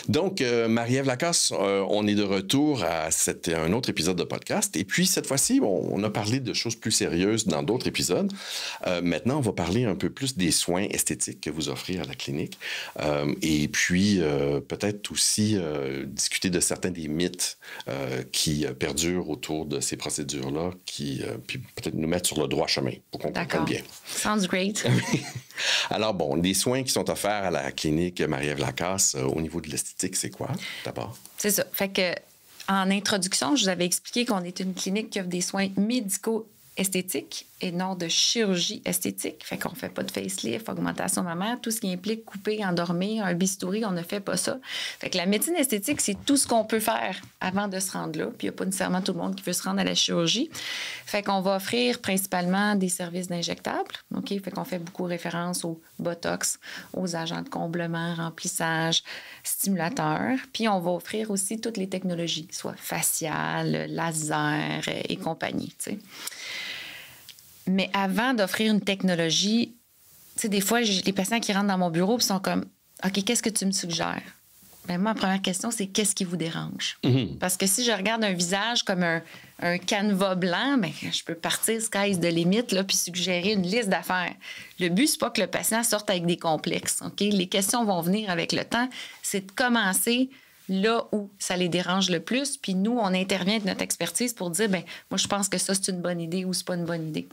Donc, Marie-Ève Lacasse, on est de retour à un autre épisode de podcast. Et puis, cette fois-ci, on a parlé de choses plus sérieuses dans d'autres épisodes. Maintenant, on va parler un peu plus des soins esthétiques que vous offrez à la clinique. Et puis, peut-être aussi discuter de certains des mythes qui perdurent autour de ces procédures-là, puis peut-être nous mettre sur le droit chemin pour qu'on comprenne bien. Sounds great. Alors, bon, les soins qui sont offerts à la clinique Marie-Ève Lacasse au niveau de l'esthétique, c'est quoi, d'abord? C'est ça. Fait que, en introduction, je vous avais expliqué qu'on est une clinique qui offre des soins médicaux esthétique et non de chirurgie esthétique. Fait qu'on fait pas de facelift, augmentation mammaire, tout ce qui implique couper, endormir, un bistouri, on ne fait pas ça. Fait que la médecine esthétique, c'est tout ce qu'on peut faire avant de se rendre là. Puis il n'y a pas nécessairement tout le monde qui veut se rendre à la chirurgie. Fait qu'on va offrir principalement des services d'injectables. OK? Fait qu'on fait beaucoup référence au Botox, aux agents de comblement, remplissage, stimulateurs. Puis on va offrir aussi toutes les technologies, soit faciales, laser et compagnie, tu sais. Mais avant d'offrir une technologie, tu sais, des fois, j'ai les patients qui rentrent dans mon bureau et sont comme « OK, qu'est-ce que tu me suggères? » Bien, moi, ma première question, c'est « Qu'est-ce qui vous dérange? » Parce que si je regarde un visage comme un canevas blanc, bien, je peux partir sky's the limit là, puis suggérer une liste d'affaires. Le but, c'est pas que le patient sorte avec des complexes. OK? Les questions vont venir avec le temps. C'est de commencer là où ça les dérange le plus. Puis nous, on intervient de notre expertise pour dire, bien, moi, je pense que ça, c'est une bonne idée ou c'est pas une bonne idée.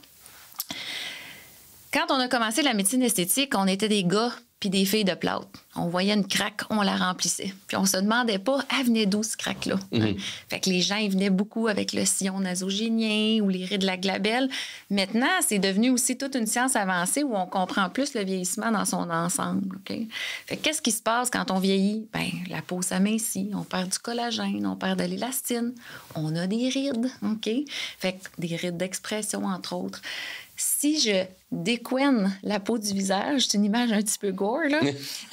Quand on a commencé la médecine esthétique, on était des gars puis des filles de plâtre. On voyait une craque, on la remplissait. Puis on se demandait pas, elle venait d'où, ce craque-là? Fait que les gens, ils venaient beaucoup avec le sillon nasogénien ou les rides de la glabelle. Maintenant, c'est devenu aussi toute une science avancée où on comprend plus le vieillissement dans son ensemble. Okay? Fait que qu'est-ce qui se passe quand on vieillit? Bien, la peau s'amincit, on perd du collagène, on perd de l'élastine, on a des rides. OK? Fait que des rides d'expression, entre autres. Si je décoine la peau du visage, c'est une image un petit peu gore, là,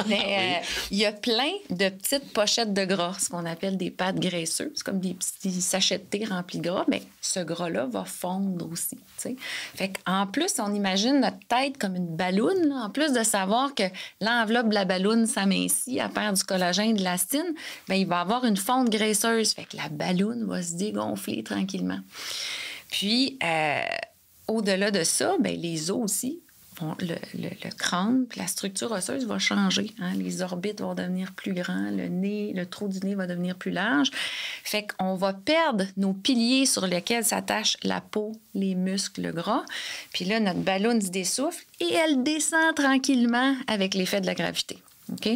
mais il y a plein de petites pochettes de gras, ce qu'on appelle des pâtes graisseuses. C'est comme des petits sachets de thé remplis de gras, mais ce gras-là va fondre aussi. T'sais. Fait qu'en plus, on imagine notre tête comme une balloune. Là. En plus de savoir que l'enveloppe de la balloune s'amincit, elle perd du collagène, de l'élastine, bien, il va y avoir une fonte graisseuse. Fait que la balloune va se dégonfler tranquillement. Puis, au-delà de ça, bien, les os aussi, le crâne, puis la structure osseuse va changer. Hein? Les orbites vont devenir plus grands, le nez, le trou du nez va devenir plus large. Fait qu'on va perdre nos piliers sur lesquels s'attache la peau, les muscles, le gras. Puis là, notre ballon se dessouffle et elle descend tranquillement avec l'effet de la gravité. OK?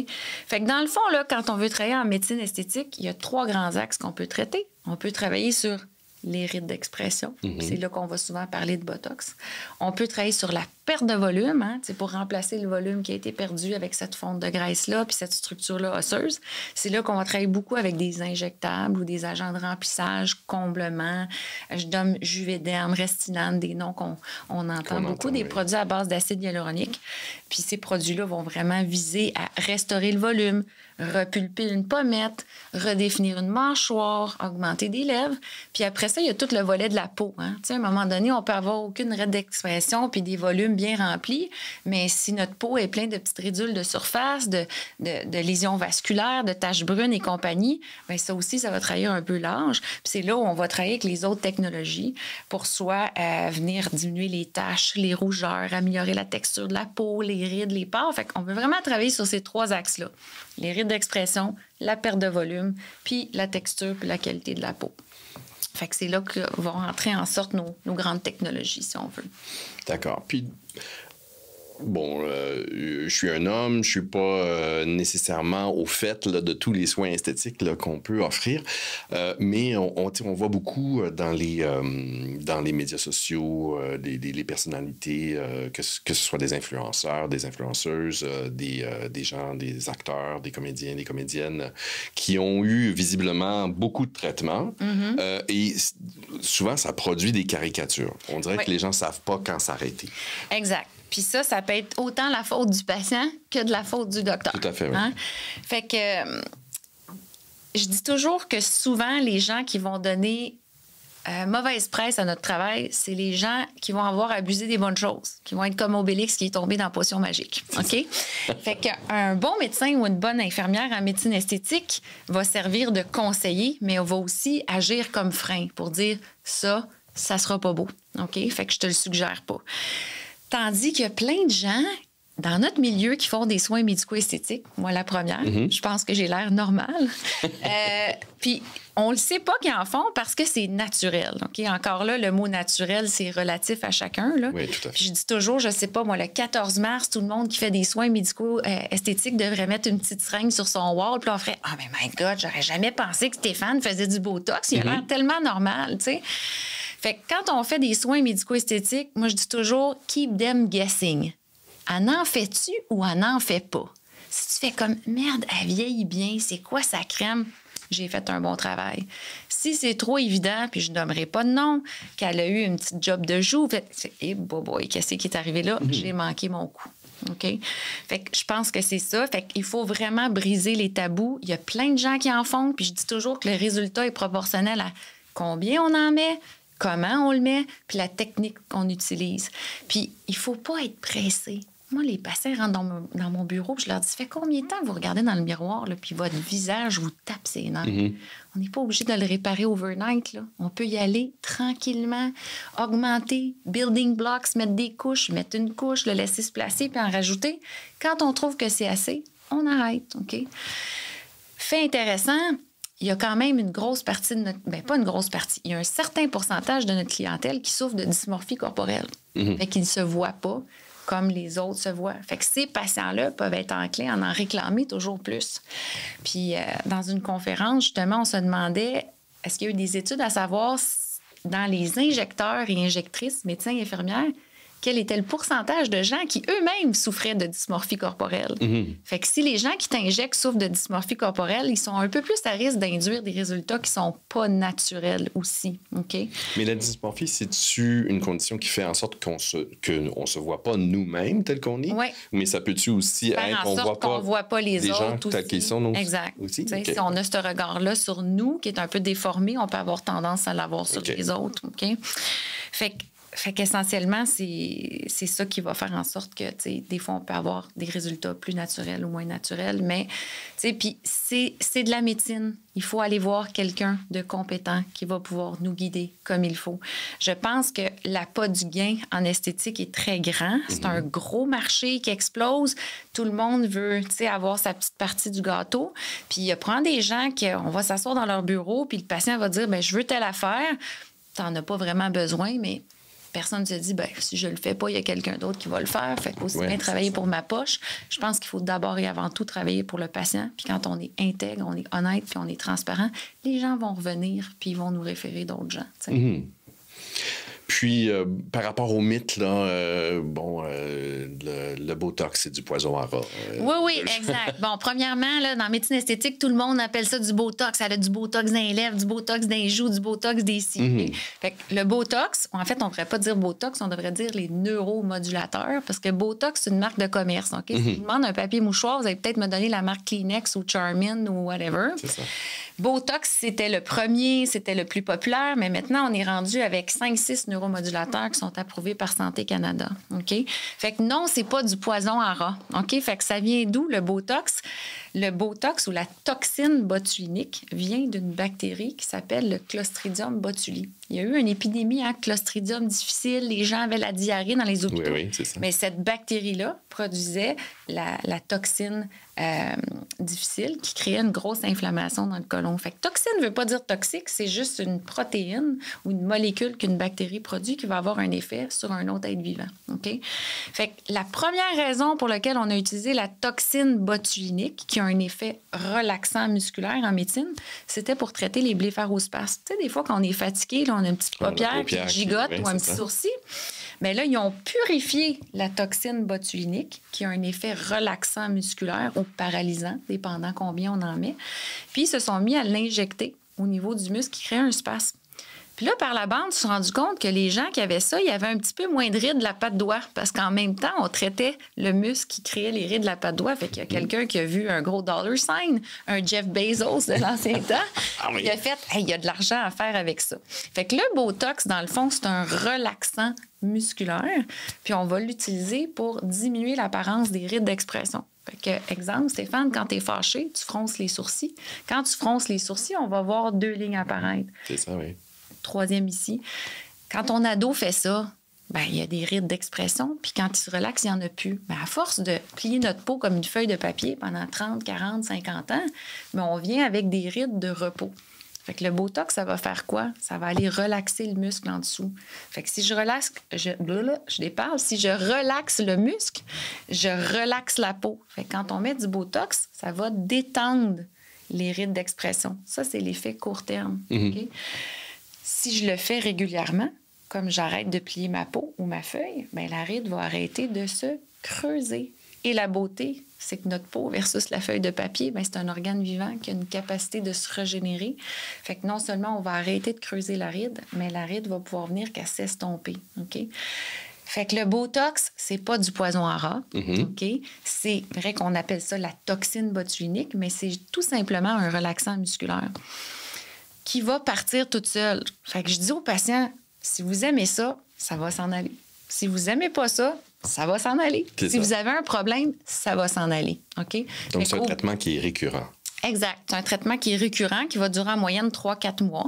Fait que dans le fond, là, quand on veut travailler en médecine esthétique, il y a 3 grands axes qu'on peut traiter. On peut travailler sur les rides d'expression. C'est là qu'on va souvent parler de Botox. On peut travailler sur la perte de volume, hein, pour remplacer le volume qui a été perdu avec cette fonte de graisse-là puis cette structure-là osseuse. C'est là qu'on va travailler beaucoup avec des injectables ou des agents de remplissage, comblement, je donne Juvederm, Restylane, des noms qu'on entend beaucoup, des produits à base d'acide hyaluronique. Puis ces produits-là vont vraiment viser à restaurer le volume, repulper une pommette, redéfinir une mâchoire, augmenter des lèvres. Puis après ça, il y a tout le volet de la peau. Hein. À un moment donné, on peut avoir aucune ride d'expression puis des volumes bien remplis, mais si notre peau est pleine de petites ridules de surface, de lésions vasculaires, de taches brunes et compagnie, bien ça aussi, ça va travailler un peu large. Puis c'est là où on va travailler avec les autres technologies pour soit venir diminuer les taches, les rougeurs, améliorer la texture de la peau, les rides, les pores. Fait qu'on veut vraiment travailler sur ces 3 axes-là. Les rides d'expression, la perte de volume, puis la texture puis la qualité de la peau. Fait que c'est là que vont rentrer en sorte nos grandes technologies, si on veut. D'accord. Puis, bon, je suis un homme, je suis pas nécessairement au fait là, de tous les soins esthétiques là, qu'on peut offrir, mais on voit beaucoup dans les médias sociaux les personnalités, que ce soit des influenceurs, des influenceuses, des gens, des acteurs, des comédiens, des comédiennes qui ont eu visiblement beaucoup de traitements et souvent ça produit des caricatures. On dirait que les gens savent pas quand s'arrêter. Exact. Puis ça peut être autant la faute du patient que de la faute du docteur. Tout à fait, oui. Hein? Fait que je dis toujours que souvent, les gens qui vont donner mauvaise presse à notre travail, c'est les gens qui vont avoir abusé des bonnes choses, qui vont être comme Obélix qui est tombé dans la potion magique. OK? Fait qu'un bon médecin ou une bonne infirmière en médecine esthétique va servir de conseiller, mais on va aussi agir comme frein pour dire ça sera pas beau. OK? Fait que je te le suggère pas. Tandis qu'il y a plein de gens dans notre milieu qui font des soins médico-esthétiques. Moi, la première, je pense que j'ai l'air normal. Puis, on le sait pas qu'ils en font parce que c'est naturel. OK? Encore là, le mot naturel, c'est relatif à chacun. Là. Oui, tout à fait. Puis je dis toujours, je sais pas, moi, le 14 mars, tout le monde qui fait des soins médico-esthétiques devrait mettre une petite seringue sur son wall. Puis on ferait, oh, mais my God, j'aurais jamais pensé que Stéphane faisait du Botox. Il a l'air tellement normal, tu sais. Fait que quand on fait des soins médico-esthétiques, moi, je dis toujours, keep them guessing. En fais-tu ou en fait pas? Si tu fais comme, merde, elle vieillit bien, c'est quoi sa crème? J'ai fait un bon travail. Si c'est trop évident, puis je nommerai pas de nom, qu'elle a eu une petite job de joue, boy, qu'est-ce qui est arrivé là? J'ai manqué mon coup. OK? Fait que je pense que c'est ça. Fait qu'il faut vraiment briser les tabous. Il y a plein de gens qui en font, puis je dis toujours que le résultat est proportionnel à combien on en met, comment on le met, puis la technique qu'on utilise. Puis il faut pas être pressé. Moi, les patients rentrent dans mon bureau, je leur dis, ça fait combien de temps que vous regardez dans le miroir, là, puis votre visage vous tape ses nerfs? On n'est pas obligé de le réparer overnight. Là. On peut y aller tranquillement, augmenter, building blocks, mettre des couches, mettre une couche, le laisser se placer, puis en rajouter. Quand on trouve que c'est assez, on arrête. OK? Fait intéressant, il y a quand même une grosse partie de notre... Bien, pas une grosse partie. Il y a un certain pourcentage de notre clientèle qui souffre de dysmorphie corporelle. Fait qu'ils ne se voient pas comme les autres se voient. Fait que ces patients-là peuvent être enclins à en réclamer toujours plus. Puis, dans une conférence, justement, on se demandait, est-ce qu'il y a eu des études à savoir dans les injecteurs et injectrices, médecins et infirmières, quel était le pourcentage de gens qui eux-mêmes souffraient de dysmorphie corporelle. Fait que si les gens qui t'injectent souffrent de dysmorphie corporelle, ils sont un peu plus à risque d'induire des résultats qui sont pas naturels aussi. OK? Mais la dysmorphie, c'est-tu une condition qui fait en sorte qu'on se voit pas nous-mêmes tel qu'on est? Oui. Mais ça peut-tu aussi être qu'on voit pas les autres gens tels qu'ils sont exact. Aussi? Okay. Okay. Si on a ce regard-là sur nous, qui est un peu déformé, on peut avoir tendance à l'avoir sur les autres. OK? Fait qu'essentiellement, c'est ça qui va faire en sorte que, tu sais, des fois, on peut avoir des résultats plus naturels ou moins naturels. Mais, tu sais, puis c'est de la médecine. Il faut aller voir quelqu'un de compétent qui va pouvoir nous guider comme il faut. Je pense que l'appât du gain en esthétique est très grand. C'est un gros marché qui explose. Tout le monde veut, tu sais, avoir sa petite partie du gâteau. Puis il y a des gens on va s'asseoir dans leur bureau, puis le patient va dire, bien, je veux telle affaire. T'en as pas vraiment besoin, mais personne ne se dit, bien, si je le fais pas, il y a quelqu'un d'autre qui va le faire. Fait qu'aussi bien travailler pour ma poche. Je pense qu'il faut d'abord et avant tout travailler pour le patient. Puis quand on est intègre, on est honnête, puis on est transparent, les gens vont revenir, puis ils vont nous référer d'autres gens. Puis, par rapport au mythe, là, le Botox, c'est du poison à rat. Oui, exact. Bon, premièrement, là, dans la médecine esthétique, tout le monde appelle ça du Botox. Ça a du Botox dans les lèvres, du Botox dans les joues, du Botox des cils. Fait que le Botox, en fait, on ne devrait pas dire Botox, on devrait dire les neuromodulateurs, parce que Botox, c'est une marque de commerce. OK? Si je vous demande un papier mouchoir, vous allez peut-être me donner la marque Kleenex ou Charmin ou whatever. C'est ça. Botox, c'était le premier, c'était le plus populaire, mais maintenant, on est rendu avec 5-6 neuromodulateurs qui sont approuvés par Santé Canada. OK? Fait que non, c'est pas du poison à rat. OK? Fait que ça vient d'où, le Botox? Le Botox ou la toxine botulique vient d'une bactérie qui s'appelle le Clostridium botulis. Il y a eu une épidémie, Clostridium difficile, les gens avaient la diarrhée dans les hôpitaux. Oui, c'est ça. Mais cette bactérie-là produisait la toxine difficile qui créait une grosse inflammation dans le côlon. Fait que toxine ne veut pas dire toxique, c'est juste une protéine ou une molécule qu'une bactérie produit qui va avoir un effet sur un autre être vivant. OK? Fait que la première raison pour laquelle on a utilisé la toxine botulique, qui a un effet relaxant musculaire en médecine, c'était pour traiter les blépharospasmes. Tu sais, des fois, quand on est fatigué, là, on a une petite paupière qui gigote ou un petit sourcil. Mais là, ils ont purifié la toxine botulique, qui a un effet relaxant musculaire ou paralysant, dépendant combien on en met. Puis, ils se sont mis à l'injecter au niveau du muscle qui crée un spasme. Puis là, par la bande, on s'est rendu compte que les gens qui avaient ça, il y avait un petit peu moins de rides de la patte doigt parce qu'en même temps, on traitait le muscle qui créait les rides de la patte doigt. Fait qu'il y a quelqu'un qui a vu un gros dollar sign, un Jeff Bezos de l'ancien temps, il a fait hey, il y a de l'argent à faire avec ça. Fait que le Botox, dans le fond, c'est un relaxant musculaire, puis on va l'utiliser pour diminuer l'apparence des rides d'expression. Fait que, exemple, Stéphane, quand tu es fâché, tu fronces les sourcils. Quand tu fronces les sourcils, on va voir 2 lignes apparaître. C'est ça, oui. 3e ici. Quand ton ado fait ça, ben, il y a des rides d'expression, puis quand il se relaxe, il n'y en a plus. Ben, à force de plier notre peau comme une feuille de papier pendant 30, 40, 50 ans, ben, on vient avec des rides de repos. Fait que le Botox, ça va faire quoi? Ça va aller relaxer le muscle en dessous. Fait que si je relaxe, je déparle, si je relaxe le muscle, je relaxe la peau. Fait que quand on met du Botox, ça va détendre les rides d'expression. Ça, c'est l'effet court terme. Okay? Si je le fais régulièrement, comme j'arrête de plier ma peau ou ma feuille, bien, la ride va arrêter de se creuser. Et la beauté, c'est que notre peau versus la feuille de papier, bien, c'est un organe vivant qui a une capacité de se régénérer. Fait que non seulement on va arrêter de creuser la ride, mais la ride va pouvoir venir qu'à s'estomper. OK? Fait que le Botox, c'est pas du poison à rat. OK? C'est vrai qu'on appelle ça la toxine botuliниque, mais c'est tout simplement un relaxant musculaire qui va partir toute seule. Fait que je dis aux patients, si vous aimez ça, ça va s'en aller. Si vous aimez pas ça, ça va s'en aller. Si vous avez un problème, ça va s'en aller. OK? Donc, c'est un traitement qui est récurrent. Exact. C'est un traitement qui est récurrent, qui va durer en moyenne 3-4 mois.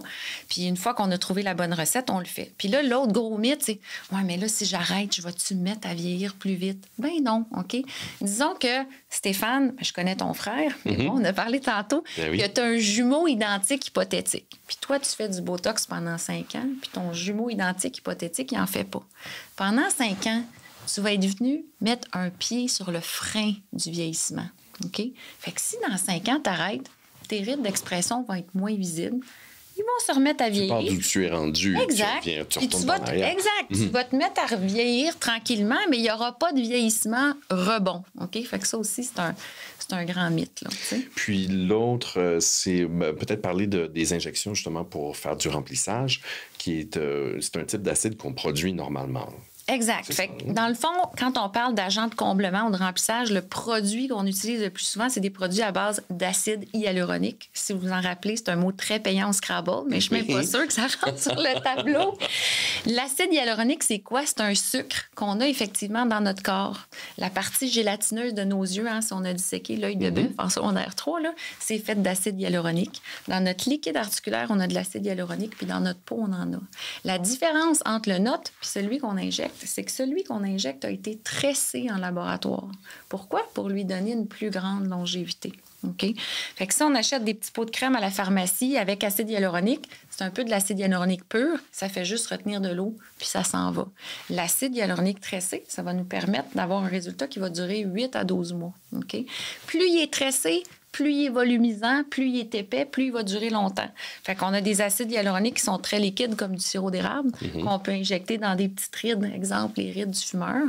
Puis une fois qu'on a trouvé la bonne recette, on le fait. Puis là, l'autre gros mythe, c'est « Ouais, mais là, si j'arrête, je vais-tu me mettre à vieillir plus vite? » Ben non, OK? Disons que Stéphane, je connais ton frère, mais bon, on a parlé tantôt, que tu as un jumeau identique hypothétique. Puis toi, tu fais du Botox pendant 5 ans, puis ton jumeau identique hypothétique, il n'en fait pas. Pendant 5 ans, tu vas être venu mettre un pied sur le frein du vieillissement. OK? Fait que si dans 5 ans, tu arrêtes, tes rides d'expression vont être moins visibles. Ils vont se remettre à vieillir. Tu pars d'où tu es rendu. Exact. Tu retournes en arrière. Exact. Tu vas te mettre à vieillir tranquillement, mais il n'y aura pas de vieillissement rebond. OK? Fait que ça aussi, c'est un grand mythe. Là, puis l'autre, c'est peut-être parler des injections justement pour faire du remplissage, qui est c'est un type d'acide qu'on produit normalement. Exact. Fait que, dans le fond, quand on parle d'agent de comblement ou de remplissage, le produit qu'on utilise le plus souvent, c'est des produits à base d'acide hyaluronique. Si vous vous en rappelez, c'est un mot très payant au Scrabble, mais je suis même pas sûre que ça rentre sur le tableau. L'acide hyaluronique, c'est quoi? C'est un sucre qu'on a effectivement dans notre corps. La partie gélatineuse de nos yeux, hein, si on a disséqué l'œil de bœuf en secondaire 3, là, c'est fait d'acide hyaluronique. Dans notre liquide articulaire, on a de l'acide hyaluronique, puis dans notre peau, on en a. La différence entre le nôtre puis celui qu'on injecte, c'est que celui qu'on injecte a été tressé en laboratoire. Pourquoi? Pour lui donner une plus grande longévité. OK? Fait que si on achète des petits pots de crème à la pharmacie avec acide hyaluronique, c'est un peu de l'acide hyaluronique pur, ça fait juste retenir de l'eau, puis ça s'en va. L'acide hyaluronique tressé, ça va nous permettre d'avoir un résultat qui va durer 8 à 12 mois. OK? Plus il est tressé, plus il est volumisant, plus il est épais, plus il va durer longtemps. Fait qu'on a des acides hyaluroniques qui sont très liquides, comme du sirop d'érable, qu'on peut injecter dans des petites rides, exemple les rides du fumeur.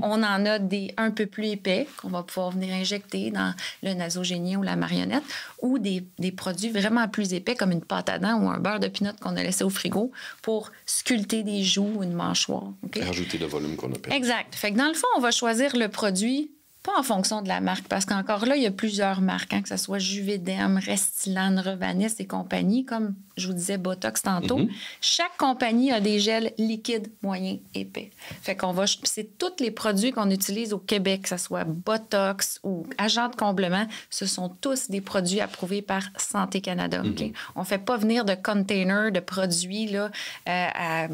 On en a des un peu plus épais, qu'on va pouvoir venir injecter dans le nasogénien ou la marionnette, ou des produits vraiment plus épais, comme une pâte à dents ou un beurre de pinot qu'on a laissé au frigo pour sculpter des joues ou une mâchoire. Okay? Rajouter le volume qu'on appelle. Exact. Fait que dans le fond, on va choisir le produit pas en fonction de la marque, parce qu'encore là, il y a plusieurs marques, hein, que ce soit Juvederm, Restylane, Revanis et compagnie, comme je vous disais Botox tantôt. Chaque compagnie a des gels liquides, moyens, épais. Fait qu'on va... C'est tous les produits qu'on utilise au Québec, que ce soit Botox ou agent de comblement, ce sont tous des produits approuvés par Santé Canada. Okay? On ne fait pas venir de containers de produits là, à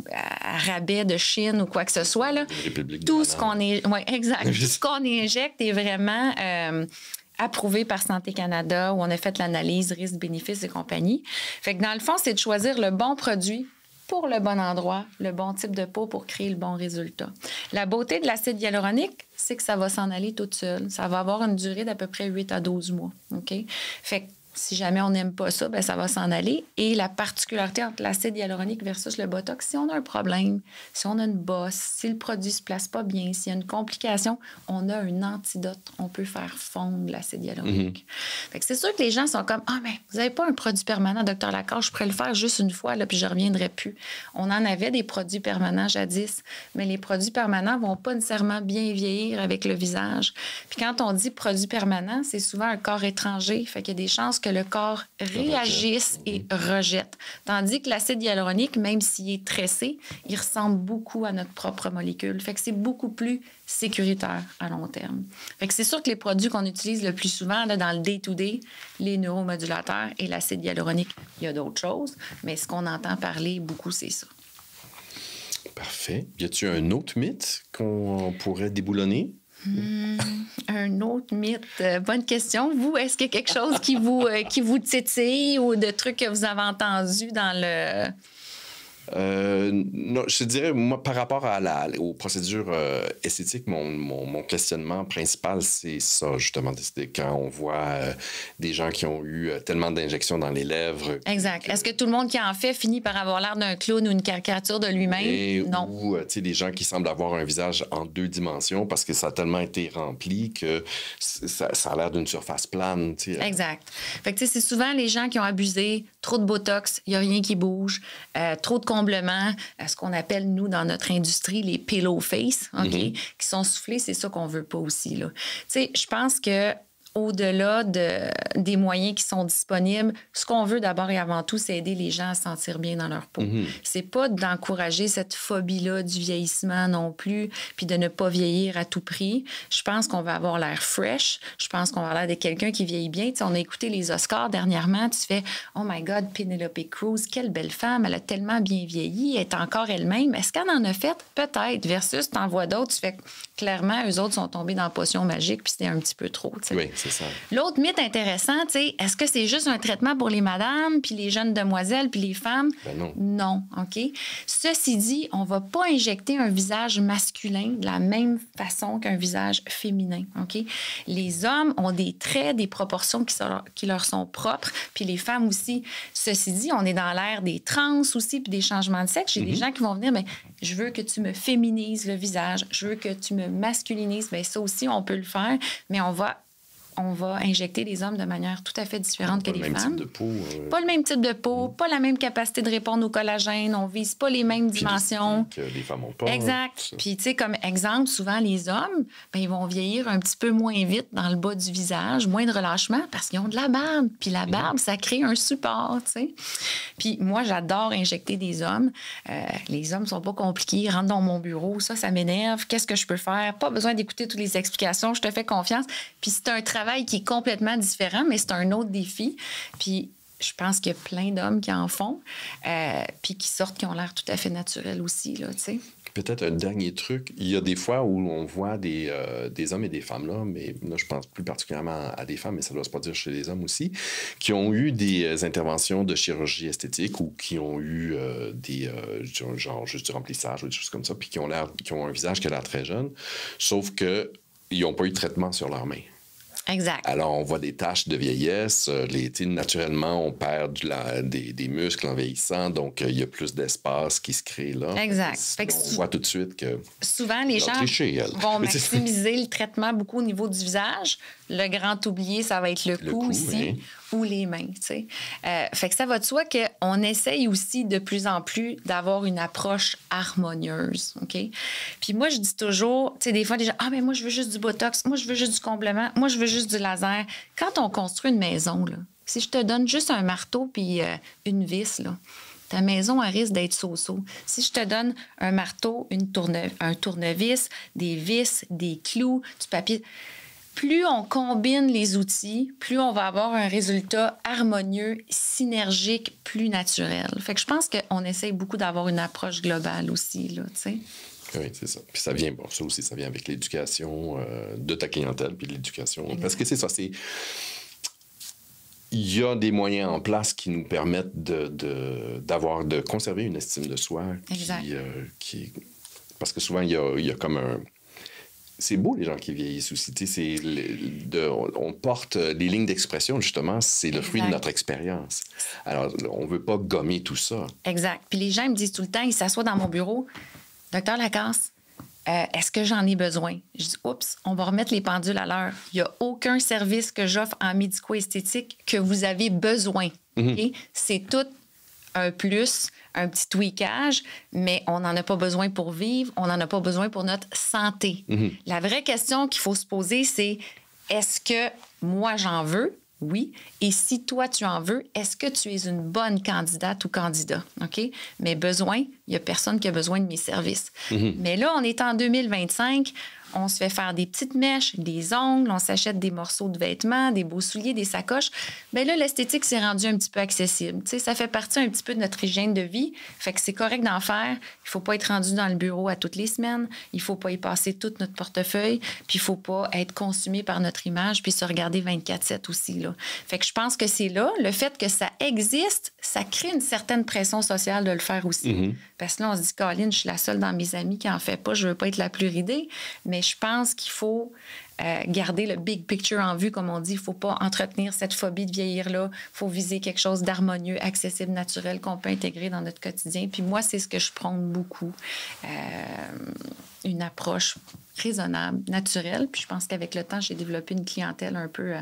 rabais de Chine ou quoi que ce soit. Là. Tout ce qu'on est... Oui, exact. Tout ce qu'on injecte est vraiment approuvé par Santé Canada, où on a fait l'analyse risque-bénéfice et compagnie. Fait que dans le fond, c'est de choisir le bon produit pour le bon endroit, le bon type de peau pour créer le bon résultat. La beauté de l'acide hyaluronique, c'est que ça va s'en aller toute seule. Ça va avoir une durée d'à peu près 8 à 12 mois. OK? Fait que Si jamais on n'aime pas ça, ben ça va s'en aller. Et la particularité entre l'acide hyaluronique versus le Botox, si on a un problème, si on a une bosse, si le produit ne se place pas bien, s'il y a une complication, on a un antidote. On peut faire fondre l'acide hyaluronique. Fait que c'est sûr que les gens sont comme « Ah, mais vous n'avez pas un produit permanent, Dr. Lacoste, je pourrais le faire juste une fois, là, puis je ne reviendrai plus. » On en avait des produits permanents jadis, mais les produits permanents ne vont pas nécessairement bien vieillir avec le visage. Puis quand on dit produit permanent, c'est souvent un corps étranger. Fait qu'il y a des chances que le corps réagisse et rejette. Tandis que l'acide hyaluronique, même s'il est tressé, il ressemble beaucoup à notre propre molécule. Fait que c'est beaucoup plus sécuritaire à long terme. Fait que c'est sûr que les produits qu'on utilise le plus souvent là, dans le day-to-day, les neuromodulateurs et l'acide hyaluronique, il y a d'autres choses, mais ce qu'on entend parler beaucoup, c'est ça. Parfait. Y a-t-il un autre mythe qu'on pourrait déboulonner? Un autre mythe. Bonne question. Vous, est-ce qu'il y a quelque chose qui vous titille ou de trucs que vous avez entendus dans le... Non, je te dirais, moi, par rapport aux procédures esthétiques, mon questionnement principal, c'est ça, justement. C'est quand on voit des gens qui ont eu tellement d'injections dans les lèvres. Exact. Est-ce que tout le monde qui en fait finit par avoir l'air d'un clown ou une caricature de lui-même? Non. Ou, tu sais, des gens qui semblent avoir un visage en 2 dimensions parce que ça a tellement été rempli que ça a l'air d'une surface plane, tu sais. Exact. Fait que, tu sais, c'est souvent les gens qui ont abusé, trop de Botox, il n'y a rien qui bouge, trop de comblements, ce qu'on appelle, nous, dans notre industrie, les pillow face, OK, qui sont soufflés, c'est ça qu'on veut pas aussi, là. Tu sais, je pense que au-delà des moyens qui sont disponibles, ce qu'on veut d'abord et avant tout, c'est aider les gens à se sentir bien dans leur peau. C'est pas d'encourager cette phobie-là du vieillissement non plus, puis de ne pas vieillir à tout prix. Je pense qu'on va avoir l'air fresh. Je pense qu'on va avoir l'air de quelqu'un qui vieillit bien. Tu sais, on a écouté les Oscars dernièrement. Tu fais « Oh my God, Penelope Cruz, quelle belle femme. Elle a tellement bien vieilli. Elle est encore elle-même. Est-ce qu'elle en a fait? Peut-être. Versus, t'en vois d'autres. Tu fais clairement, eux autres sont tombés dans la potion magique, puis c'était un petit peu trop. Tu sais. Oui, c'est ça. L'autre mythe intéressant, tu sais, est-ce que c'est juste un traitement pour les madames, puis les jeunes demoiselles, puis les femmes? Ben non. Non, OK? Ceci dit, on va pas injecter un visage masculin de la même façon qu'un visage féminin, OK? Les hommes ont des traits, des proportions qui leur sont propres, puis les femmes aussi. Ceci dit, on est dans l'ère des trans aussi, puis des changements de sexe. J'ai des gens qui vont venir, mais je veux que tu me féminises le visage, je veux que tu me masculinises. Bien, ça aussi, on peut le faire, mais on va injecter les hommes de manière tout à fait différente que les femmes. Pas le même type de peau. Pas le même type de peau, pas la même capacité de répondre au collagène, on vise pas les mêmes dimensions. Que les femmes n'ont pas. Exact. Puis, tu sais, comme exemple, souvent, les hommes, ben, ils vont vieillir un petit peu moins vite dans le bas du visage, moins de relâchement parce qu'ils ont de la barbe. Puis la barbe, ça crée un support, tu sais. Puis moi, j'adore injecter des hommes. Les hommes sont pas compliqués, ils rentrent dans mon bureau, ça m'énerve. Qu'est-ce que je peux faire? Pas besoin d'écouter toutes les explications, je te fais confiance. Puis c'est un travail qui est complètement différent, mais c'est un autre défi. Puis je pense qu'il y a plein d'hommes qui en font, puis qui sortent, qui ont l'air tout à fait naturels aussi, là, tu sais. Peut-être un dernier truc. Il y a des fois où on voit des hommes et des femmes, là, mais là, je pense plus particulièrement à des femmes, mais ça doit se produire chez les hommes aussi, qui ont eu des interventions de chirurgie esthétique ou qui ont eu genre juste du remplissage ou des choses comme ça, puis qui ont un visage qui a l'air très jeune, sauf qu'ils n'ont pas eu de traitement sur leurs mains. Exact. Alors, on voit des taches de vieillesse. Naturellement, on perd des muscles en vieillissant, donc il y a plus d'espace qui se crée là. Exact. On voit tout de suite que... Souvent, les gens vont maximiser le traitement beaucoup au niveau du visage. Le grand oublié, ça va être le cou aussi, ou les mains, tu sais. Fait que ça va de soi qu'on essaye aussi de plus en plus d'avoir une approche harmonieuse, OK? Puis moi, je dis toujours, tu sais, des fois, les gens, « Ah, mais moi, je veux juste du Botox, moi, je veux juste du comblement, moi, je veux juste du laser. » Quand on construit une maison, là, si je te donne juste un marteau puis une vis, là, ta maison, elle risque d'être so-so. Si je te donne un marteau, un tournevis, des vis, des clous, du papier... Plus on combine les outils, plus on va avoir un résultat harmonieux, synergique, plus naturel. Fait que je pense qu'on essaye beaucoup d'avoir une approche globale aussi, là, tu sais. Oui, c'est ça. Puis ça vient, ça aussi, ça vient avec l'éducation de ta clientèle, puis l'éducation. Exact. Parce que c'est ça, il y a des moyens en place qui nous permettent de conserver une estime de soi. Exact. Parce que souvent, il y a comme c'est beau, les gens qui vieillissent aussi. On porte les lignes d'expression, justement, c'est le fruit de notre expérience. Alors, on ne veut pas gommer tout ça. Exact. Puis les gens me disent tout le temps, ils s'assoient dans mon bureau, Docteur Lacasse, est-ce que j'en ai besoin? Je dis, oups, on va remettre les pendules à l'heure. Il n'y a aucun service que j'offre en médico-esthétique que vous avez besoin. Okay? C'est tout un plus, un petit tweakage, mais on n'en a pas besoin pour vivre, on n'en a pas besoin pour notre santé. La vraie question qu'il faut se poser, c'est est-ce que moi j'en veux? Oui. Et si toi, tu en veux, est-ce que tu es une bonne candidate ou candidat? OK? Mais besoin, il n'y a personne qui a besoin de mes services. Mais là, on est en 2025. On se fait faire des petites mèches, des ongles, on s'achète des morceaux de vêtements, des beaux souliers, des sacoches. Bien là, l'esthétique s'est rendue un petit peu accessible. Tu sais, ça fait partie un petit peu de notre hygiène de vie. Fait que c'est correct d'en faire. Il ne faut pas être rendu dans le bureau à toutes les semaines. Il ne faut pas y passer tout notre portefeuille. Puis il ne faut pas être consumé par notre image puis se regarder 24/7 aussi. Là. Fait que je pense que c'est là. Le fait que ça existe, ça crée une certaine pression sociale de le faire aussi. Parce que là, on se dit, Colin, je suis la seule dans mes amis qui n'en fait pas. Je ne veux pas être la plus ridée. Mais je pense qu'il faut garder le big picture en vue, comme on dit. Il ne faut pas entretenir cette phobie de vieillir-là. Il faut viser quelque chose d'harmonieux, accessible, naturel, qu'on peut intégrer dans notre quotidien. Puis moi, c'est ce que je prône beaucoup. Une approche raisonnable, naturelle. Puis je pense qu'avec le temps, j'ai développé une clientèle un peu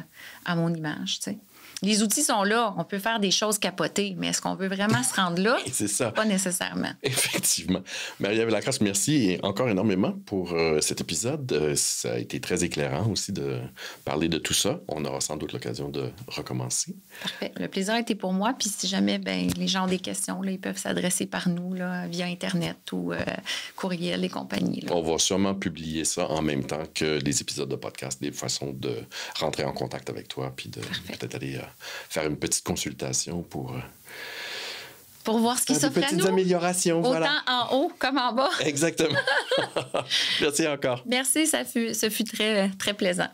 à mon image, tu sais. Les outils sont là. On peut faire des choses capotées, mais est-ce qu'on veut vraiment se rendre là? C'est ça. Pas nécessairement. Effectivement. Marie-Ève Lacasse, merci encore énormément pour cet épisode. Ça a été très éclairant aussi de parler de tout ça. On aura sans doute l'occasion de recommencer. Parfait. Le plaisir a été pour moi. Puis si jamais les gens ont des questions, là, ils peuvent s'adresser par nous là, via Internet ou courriel et compagnie. Là. On va sûrement publier ça en même temps que les épisodes de podcast, des façons de rentrer en contact avec toi puis de peut-être aller faire une petite consultation pour voir ce qui s'offre à nous. Petites améliorations, autant voilà. en haut comme en bas. Exactement. Merci encore. Merci, ce fut très, très plaisant.